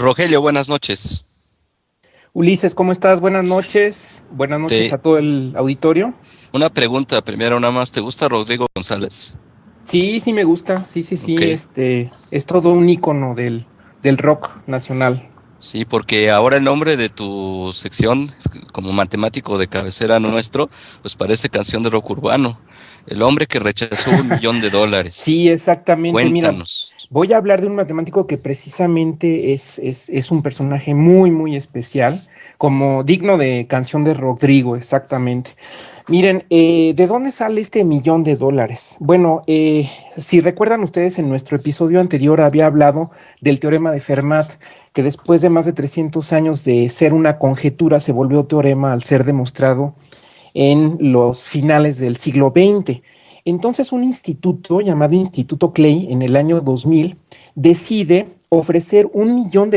Rogelio, buenas noches. Ulises, ¿cómo estás? Buenas noches. Buenas noches Te, a todo el auditorio. una pregunta primero, nada más. ¿Te gusta Rodrigo González? Sí, sí me gusta. Sí, sí, Ok. sí. Es todo un ícono del rock nacional. Sí, porque ahora el nombre de tu sección, como matemático de cabecera nuestro, pues parece canción de rock urbano. El hombre que rechazó $1 millón. Sí, exactamente. Mira, Cuéntanos. voy a hablar de un matemático que precisamente es un personaje muy, muy especial, como digno de canción de Rodrigo, exactamente. Miren, ¿de dónde sale este $1 millón? Bueno, si recuerdan ustedes, en nuestro episodio anterior había hablado del teorema de Fermat, que después de más de 300 años de ser una conjetura se volvió teorema al ser demostrado en los finales del siglo XX. Entonces, un instituto llamado Instituto Clay en el año 2000 decide ofrecer $1 millón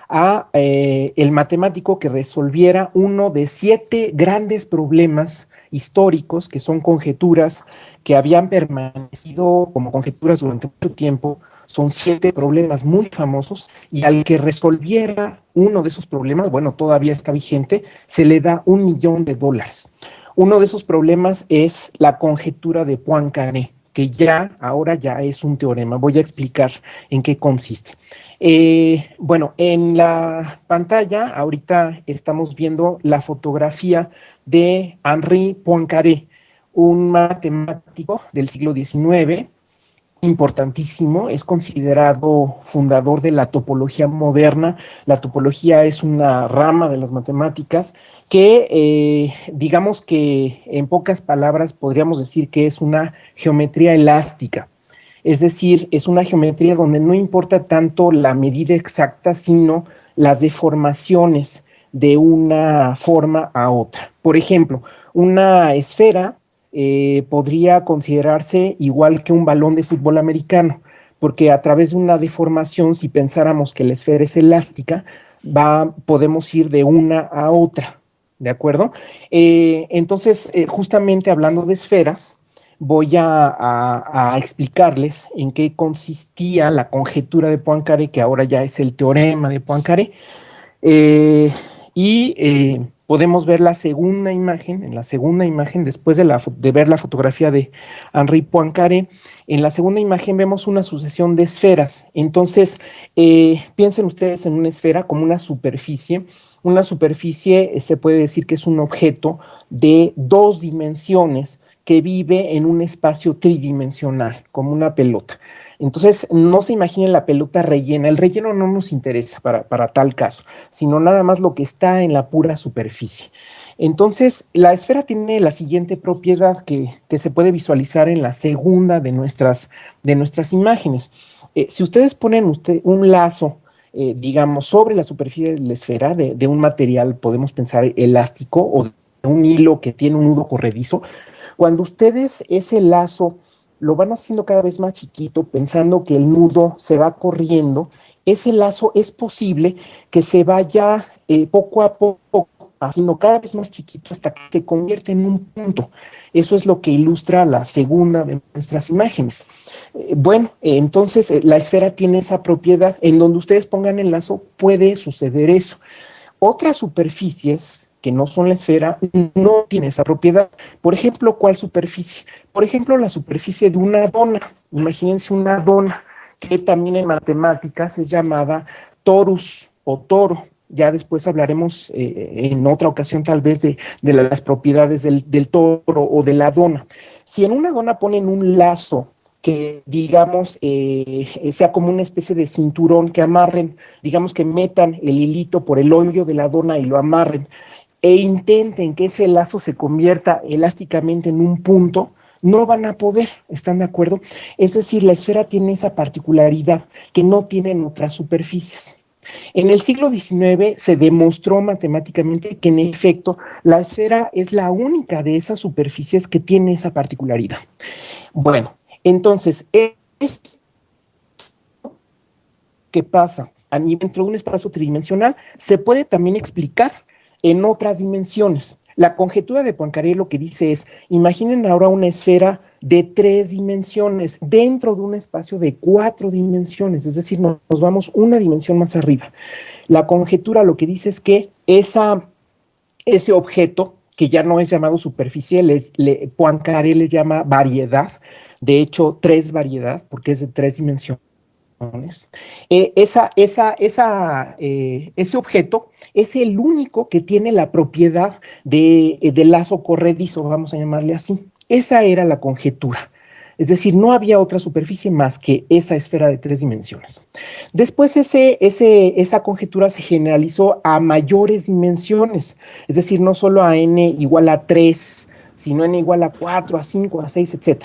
a el matemático que resolviera uno de 7 grandes problemas históricos, que son conjeturas que habían permanecido como conjeturas durante mucho tiempo. Son 7 problemas muy famosos, y al que resolviera uno de esos problemas, bueno, todavía está vigente, se le da $1 millón. Uno de esos problemas es la conjetura de Poincaré, que ya ahora ya es un teorema. Voy a explicar en qué consiste. Bueno, en la pantalla ahorita estamos viendo la fotografía de Henri Poincaré, un matemático del siglo XIX importantísimo. Es considerado fundador de la topología moderna. La topología es una rama de las matemáticas que, digamos que en pocas palabras podríamos decir que es una geometría elástica. Es decir, es una geometría donde no importa tanto la medida exacta, sino las deformaciones de una forma a otra. Por ejemplo, una esfera podría considerarse igual que un balón de fútbol americano, porque a través de una deformación, si pensáramos que la esfera es elástica, podemos ir de una a otra, ¿de acuerdo? Entonces, justamente hablando de esferas, voy a explicarles en qué consistía la conjetura de Poincaré, que ahora ya es el teorema de Poincaré. Eh, y podemos ver la segunda imagen. En la segunda imagen, después de ver la fotografía de Henri Poincaré, en la segunda imagen vemos una sucesión de esferas. Entonces, piensen ustedes en una esfera como una superficie. Una superficie se puede decir que es un objeto de 2 dimensiones que vive en un espacio tridimensional, como una pelota. Entonces, no se imaginen la pelota rellena. El relleno no nos interesa para tal caso, sino nada más lo que está en la pura superficie. Entonces, la esfera tiene la siguiente propiedad que se puede visualizar en la segunda de nuestras imágenes. Si ustedes ponen un lazo, digamos, sobre la superficie de la esfera de un material, podemos pensar elástico, o de un hilo que tiene un nudo corredizo, cuando ustedes ese lazo lo van haciendo cada vez más chiquito, pensando que el nudo se va corriendo, ese lazo es posible que se vaya poco a poco haciendo cada vez más chiquito hasta que se convierte en un punto. Eso es lo que ilustra la segunda de nuestras imágenes. Bueno, entonces la esfera tiene esa propiedad. En donde ustedes pongan el lazo puede suceder eso. Otras superficies que no son la esfera no tienen esa propiedad. Por ejemplo, ¿cuál superficie? Por ejemplo, la superficie de una dona. Imagínense una dona, que también en matemáticas es llamada torus o toro. Ya después hablaremos en otra ocasión tal vez de las propiedades del toro o de la dona. Si en una dona ponen un lazo que, digamos, sea como una especie de cinturón, que amarren, digamos que metan el hilito por el hoyo de la dona y lo amarren, e intenten que ese lazo se convierta elásticamente en un punto, no van a poder. ¿Están de acuerdo? Es decir, la esfera tiene esa particularidad que no tienen otras superficies. En el siglo XIX se demostró matemáticamente que, en efecto, la esfera es la única de esas superficies que tiene esa particularidad. Bueno, entonces, ¿qué pasa? Dentro de un espacio tridimensional se puede también explicar en otras dimensiones. La conjetura de Poincaré lo que dice es: imaginen ahora una esfera de 3 dimensiones dentro de un espacio de 4 dimensiones, es decir, nos vamos una dimensión más arriba. La conjetura lo que dice es que ese objeto, que ya no es llamado superficie, Poincaré le llama variedad, de hecho 3 variedad, porque es de 3 dimensiones. Ese objeto es el único que tiene la propiedad de lazo corredizo, vamos a llamarle así. Esa era la conjetura. Es decir, no había otra superficie más que esa esfera de 3 dimensiones. Después esa conjetura se generalizó a mayores dimensiones, es decir, no solo a n igual a 3, sino n igual a 4, a 5, a 6, etc.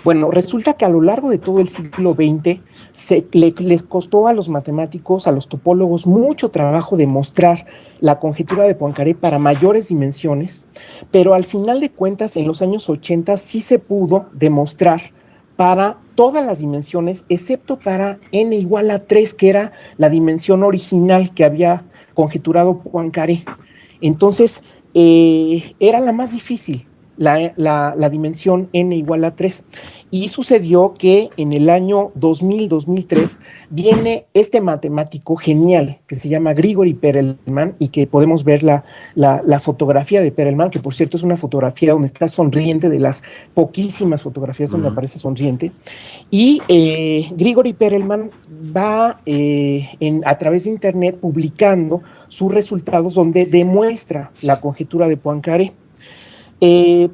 Bueno, resulta que a lo largo de todo el siglo XX les costó a los matemáticos, a los topólogos, mucho trabajo demostrar la conjetura de Poincaré para mayores dimensiones, pero al final de cuentas, en los años 80 sí se pudo demostrar para todas las dimensiones, excepto para n igual a 3, que era la dimensión original que había conjeturado Poincaré. Entonces, era la más difícil, la dimensión n igual a 3. Y sucedió que en el año 2000-2003 viene este matemático genial que se llama Grigori Perelman, y que podemos ver la fotografía de Perelman, que por cierto es una fotografía donde está sonriente, de las poquísimas fotografías donde aparece sonriente. Y Grigori Perelman va a través de internet publicando sus resultados donde demuestra la conjetura de Poincaré.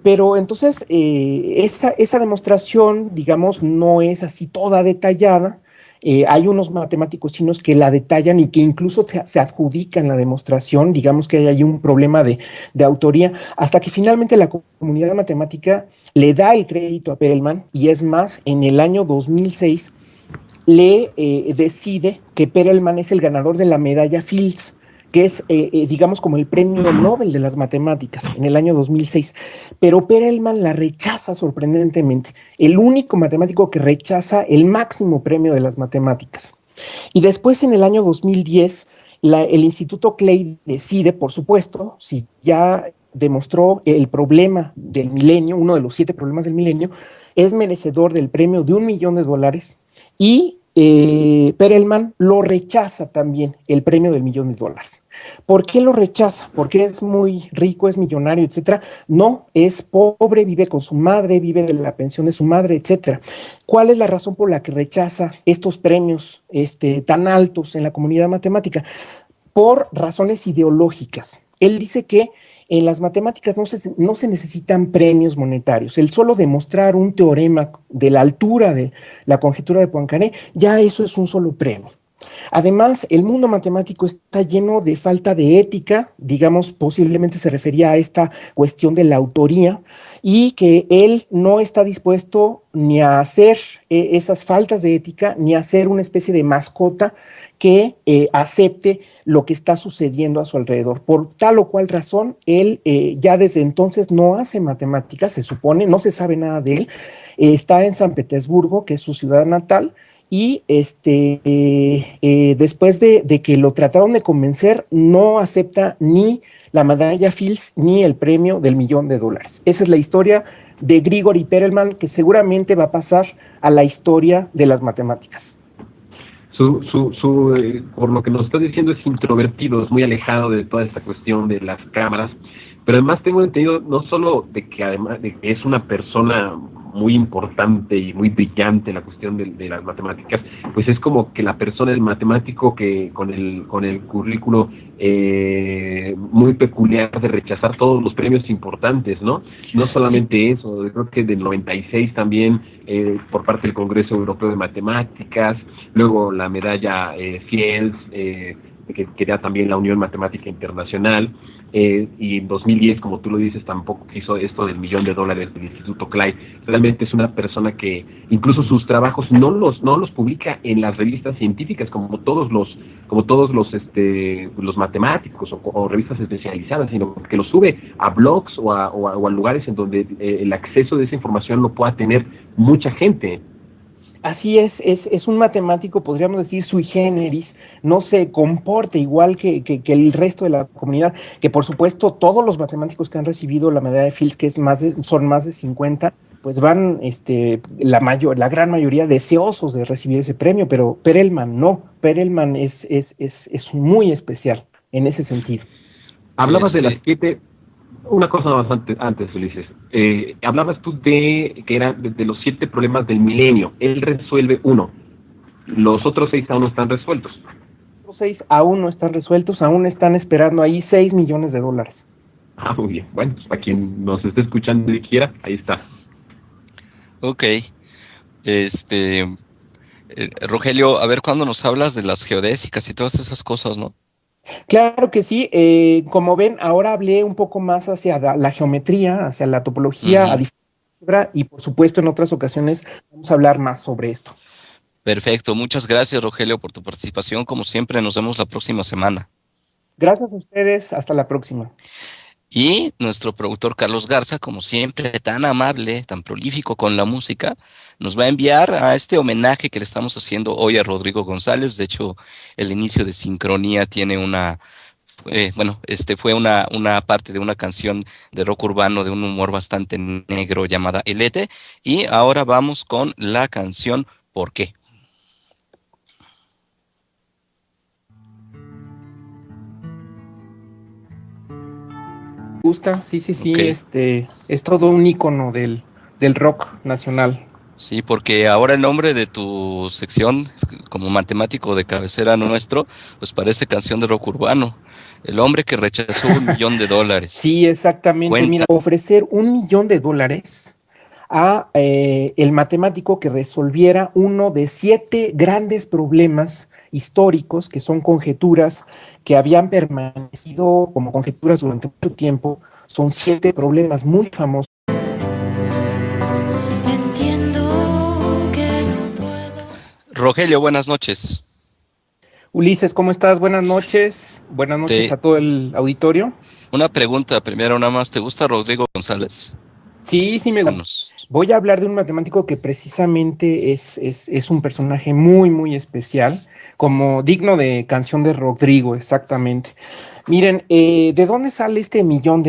Pero entonces esa demostración, digamos, no es así toda detallada. Hay unos matemáticos chinos que la detallan y que incluso se adjudican la demostración, digamos que hay ahí un problema de autoría, hasta que finalmente la comunidad matemática le da el crédito a Perelman, y es más, en el año 2006 le decide que Perelman es el ganador de la medalla Fields, que es, digamos, como el premio Nobel de las matemáticas en el año 2006, pero Perelman la rechaza sorprendentemente, el único matemático que rechaza el máximo premio de las matemáticas. Y después, en el año 2010, el Instituto Clay decide, por supuesto, si ya demostró el problema del milenio, uno de los 7 problemas del milenio, es merecedor del premio de $1 millón, y Perelman lo rechaza también, el premio del $1 millón. ¿Por qué lo rechaza? ¿Porque es muy rico, es millonario, etcétera? No, es pobre, vive con su madre, vive de la pensión de su madre, etcétera. ¿Cuál es la razón por la que rechaza estos premios tan altos en la comunidad matemática? Por razones ideológicas. Él dice que en las matemáticas no se necesitan premios monetarios. El solo demostrar un teorema de la altura de la conjetura de Poincaré, ya eso es un solo premio. Además, el mundo matemático está lleno de falta de ética, digamos, posiblemente se refería a esta cuestión de la autoría, y que él no está dispuesto ni a hacer esas faltas de ética, ni a hacer una especie de mascota que acepte lo que está sucediendo a su alrededor. Por tal o cual razón, él ya desde entonces no hace matemáticas, se supone, no se sabe nada de él, está en San Petersburgo, que es su ciudad natal, y después de que lo trataron de convencer, no acepta ni la medalla Fields ni el premio del $1 millón. Esa es la historia de Grigori Perelman, que seguramente va a pasar a la historia de las matemáticas. Por lo que nos está diciendo, es introvertido, es muy alejado de toda esta cuestión de las cámaras, pero además tengo entendido no solo de que además de que es una persona muy importante y muy brillante en la cuestión de las matemáticas, pues es como que la persona, el matemático que con el currículo muy peculiar de rechazar todos los premios importantes, ¿no? No solamente eso, creo que del 96 también por parte del Congreso Europeo de Matemáticas, luego la medalla Fields, que da también la Unión Matemática Internacional, y en 2010, como tú lo dices, tampoco hizo esto del $1 millón del Instituto Clay. Realmente es una persona que incluso sus trabajos no los publica en las revistas científicas como todos los matemáticos o revistas especializadas, sino que los sube a blogs o a lugares en donde el acceso de esa información lo pueda tener mucha gente. Así es un matemático, podríamos decir, sui generis, no se comporta igual que el resto de la comunidad, que por supuesto todos los matemáticos que han recibido la medalla de Fields, que son más de 50, pues van la gran mayoría deseosos de recibir ese premio, pero Perelman no, Perelman es muy especial en ese sentido. Hablabas de las Este, 7. Una cosa más antes, Ulises. Hablabas tú de que eran de los 7 problemas del milenio. Él resuelve uno. Los otros 6 aún no están resueltos. Los 6 aún no están resueltos, aún están esperando ahí $6 millones. Ah, muy bien. Bueno, pues para quien nos esté escuchando y quiera, ahí está. ok. Este, Rogelio, a ver cuándo nos hablas de las geodésicas y todas esas cosas, ¿no? Claro que sí, como ven, ahora hablé un poco más hacia la geometría, hacia la topología, a Ujú. diferencia de álgebra, y por supuesto en otras ocasiones vamos a hablar más sobre esto. Perfecto, muchas gracias, Rogelio, por tu participación. Como siempre, nos vemos la próxima semana. Gracias a ustedes, hasta la próxima. Y nuestro productor Carlos Garza, como siempre, tan amable, tan prolífico con la música, nos va a enviar a este homenaje que le estamos haciendo hoy a Rodrigo González. De hecho, el inicio de Sincronía tiene fue una parte de una canción de rock urbano de un humor bastante negro llamada Elete. Y ahora vamos con la canción ¿Por qué? ¿Gusta? Sí, sí, Ok. sí, es todo un ícono del rock nacional. Sí, porque ahora el nombre de tu sección, como matemático de cabecera nuestro, pues parece canción de rock urbano. El hombre que rechazó $1 millón. Sí, exactamente. Mira, Cuenta. ofrecer $1 millón a el matemático que resolviera uno de 7 grandes problemas históricos, que son conjeturas que habían permanecido como conjeturas durante mucho tiempo. Son 7 problemas muy famosos. Entiendo que no puedo. Rogelio, buenas noches. Ulises, ¿cómo estás? Buenas noches. Buenas noches Te, a todo el auditorio. una pregunta primero nada más. ¿Te gusta Rodrigo González? Sí, sí me gusta. Danos. Voy a hablar de un matemático que precisamente es un personaje muy, muy especial, como digno de canción de Rodrigo, exactamente. Miren, ¿de dónde sale este $1 millón?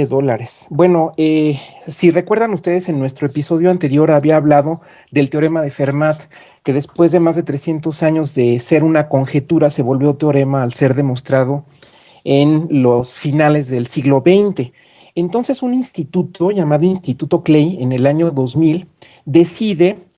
Bueno, si recuerdan ustedes, en nuestro episodio anterior había hablado del teorema de Fermat, que después de más de 300 años de ser una conjetura se volvió teorema al ser demostrado en los finales del siglo XX. Entonces, un instituto llamado Instituto Clay en el año 2000 decide